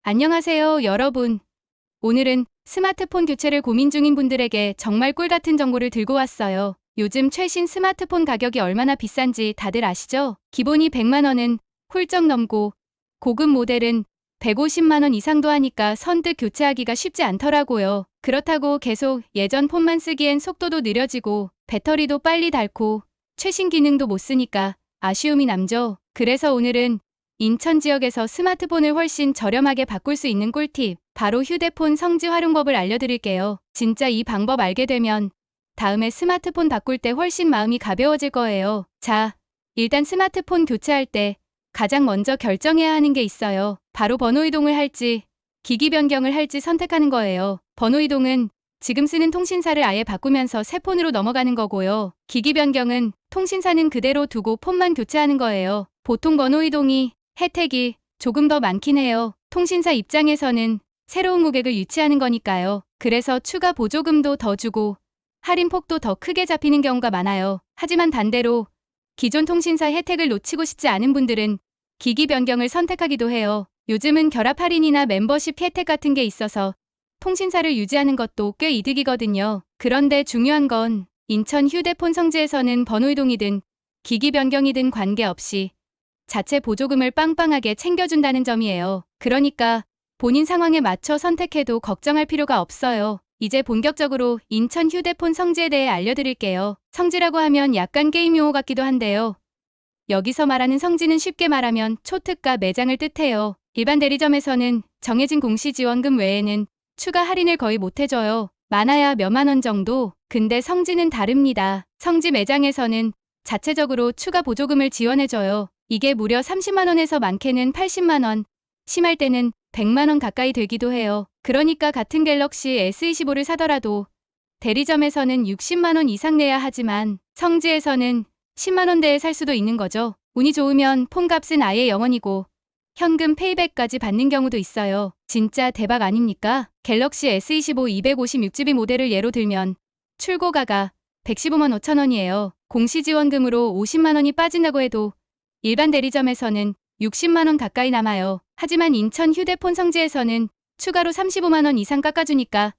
안녕하세요, 여러분. 오늘은 스마트폰 교체를 고민 중인 분들에게 정말 꿀같은 정보를 들고 왔어요. 요즘 최신 스마트폰 가격이 얼마나 비싼지 다들 아시죠? 기본이 100만 원은 훌쩍 넘고 고급 모델은 150만 원 이상도 하니까 선뜻 교체하기가 쉽지 않더라고요. 그렇다고 계속 예전 폰만 쓰기엔 속도도 느려지고 배터리도 빨리 닳고 최신 기능도 못 쓰니까 아쉬움이 남죠. 그래서 오늘은 인천 지역에서 스마트폰을 훨씬 저렴하게 바꿀 수 있는 꿀팁, 바로 휴대폰 성지 활용법을 알려드릴게요. 진짜 이 방법 알게 되면 다음에 스마트폰 바꿀 때 훨씬 마음이 가벼워질 거예요. 자, 일단 스마트폰 교체할 때 가장 먼저 결정해야 하는 게 있어요. 바로 번호 이동을 할지, 기기 변경을 할지 선택하는 거예요. 번호 이동은 지금 쓰는 통신사를 아예 바꾸면서 새 폰으로 넘어가는 거고요. 기기 변경은 통신사는 그대로 두고 폰만 교체하는 거예요. 보통 번호 이동이 혜택이 조금 더 많긴 해요. 통신사 입장에서는 새로운 고객을 유치하는 거니까요. 그래서 추가 보조금도 더 주고 할인폭도 더 크게 잡히는 경우가 많아요. 하지만 반대로 기존 통신사 혜택을 놓치고 싶지 않은 분들은 기기 변경을 선택하기도 해요. 요즘은 결합 할인이나 멤버십 혜택 같은 게 있어서 통신사를 유지하는 것도 꽤 이득이거든요. 그런데 중요한 건 인천 휴대폰 성지에서는 번호 이동이든 기기 변경이든 관계없이 자체 보조금을 빵빵하게 챙겨준다는 점이에요. 그러니까 본인 상황에 맞춰 선택해도 걱정할 필요가 없어요. 이제 본격적으로 인천 휴대폰 성지에 대해 알려드릴게요. 성지라고 하면 약간 게임 용어 같기도 한데요. 여기서 말하는 성지는 쉽게 말하면 초특가 매장을 뜻해요. 일반 대리점에서는 정해진 공시지원금 외에는 추가 할인을 거의 못해줘요. 많아야 몇만 원 정도. 근데 성지는 다릅니다. 성지 매장에서는 자체적으로 추가 보조금을 지원해줘요. 이게 무려 30만 원에서 많게는 80만 원, 심할 때는 100만 원 가까이 되기도 해요. 그러니까 같은 갤럭시 S25를 사더라도 대리점에서는 60만 원 이상 내야 하지만 성지에서는 10만 원대에 살 수도 있는 거죠. 운이 좋으면 폰값은 아예 0원이고 현금 페이백까지 받는 경우도 있어요. 진짜 대박 아닙니까? 갤럭시 S25 256GB 모델을 예로 들면 출고가가 115만 5천 원이에요. 공시지원금으로 50만 원이 빠진다고 해도 일반 대리점에서는 60만 원 가까이 남아요. 하지만 인천 휴대폰 성지에서는 추가로 35만 원 이상 깎아주니까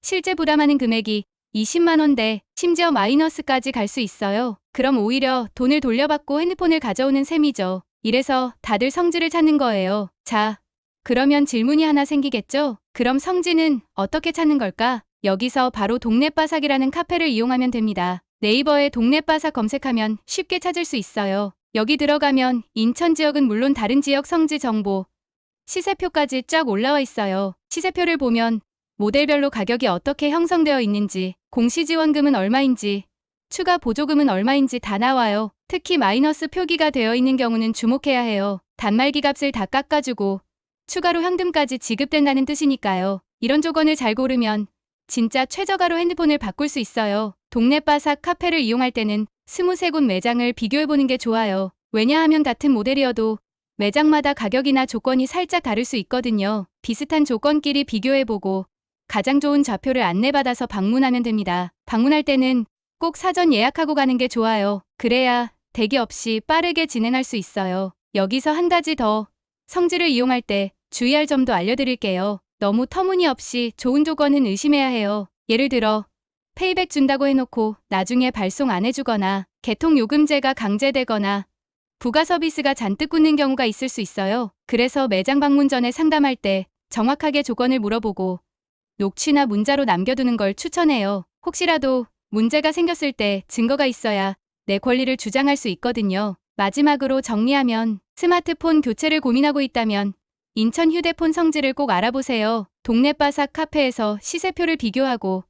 실제 부담하는 금액이 20만 원대, 심지어 마이너스까지 갈 수 있어요. 그럼 오히려 돈을 돌려받고 핸드폰을 가져오는 셈이죠. 이래서 다들 성지를 찾는 거예요. 자, 그러면 질문이 하나 생기겠죠? 그럼 성지는 어떻게 찾는 걸까? 여기서 바로 동네바삭이라는 카페를 이용하면 됩니다. 네이버에 동네바삭 검색하면 쉽게 찾을 수 있어요. 여기 들어가면 인천 지역은 물론 다른 지역 성지 정보, 시세표까지 쫙 올라와 있어요. 시세표를 보면 모델별로 가격이 어떻게 형성되어 있는지, 공시지원금은 얼마인지, 추가 보조금은 얼마인지 다 나와요. 특히 마이너스 표기가 되어 있는 경우는 주목해야 해요. 단말기 값을 다 깎아주고 추가로 현금까지 지급된다는 뜻이니까요. 이런 조건을 잘 고르면 진짜 최저가로 핸드폰을 바꿀 수 있어요. 동네바삭 카페를 이용할 때는 23곳 매장을 비교해보는 게 좋아요. 왜냐하면 같은 모델이어도 매장마다 가격이나 조건이 살짝 다를 수 있거든요. 비슷한 조건끼리 비교해보고 가장 좋은 좌표를 안내받아서 방문하면 됩니다. 방문할 때는 꼭 사전 예약하고 가는 게 좋아요. 그래야 대기 없이 빠르게 진행할 수 있어요. 여기서 한 가지 더, 성지를 이용할 때 주의할 점도 알려드릴게요. 너무 터무니없이 좋은 조건은 의심해야 해요. 예를 들어 페이백 준다고 해놓고 나중에 발송 안 해주거나 개통요금제가 강제되거나 부가 서비스가 잔뜩 붙는 경우가 있을 수 있어요. 그래서 매장 방문 전에 상담할 때 정확하게 조건을 물어보고 녹취나 문자로 남겨두는 걸 추천해요. 혹시라도 문제가 생겼을 때 증거가 있어야 내 권리를 주장할 수 있거든요. 마지막으로 정리하면 스마트폰 교체를 고민하고 있다면 인천 휴대폰 성지를 꼭 알아보세요. 동네바삭 카페에서 시세표를 비교하고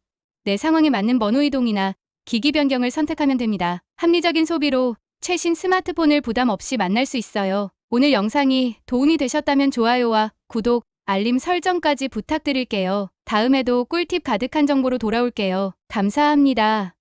내 상황에 맞는 번호 이동이나 기기 변경을 선택하면 됩니다. 합리적인 소비로 최신 스마트폰을 부담 없이 만날 수 있어요. 오늘 영상이 도움이 되셨다면 좋아요와 구독, 알림 설정까지 부탁드릴게요. 다음에도 꿀팁 가득한 정보로 돌아올게요. 감사합니다.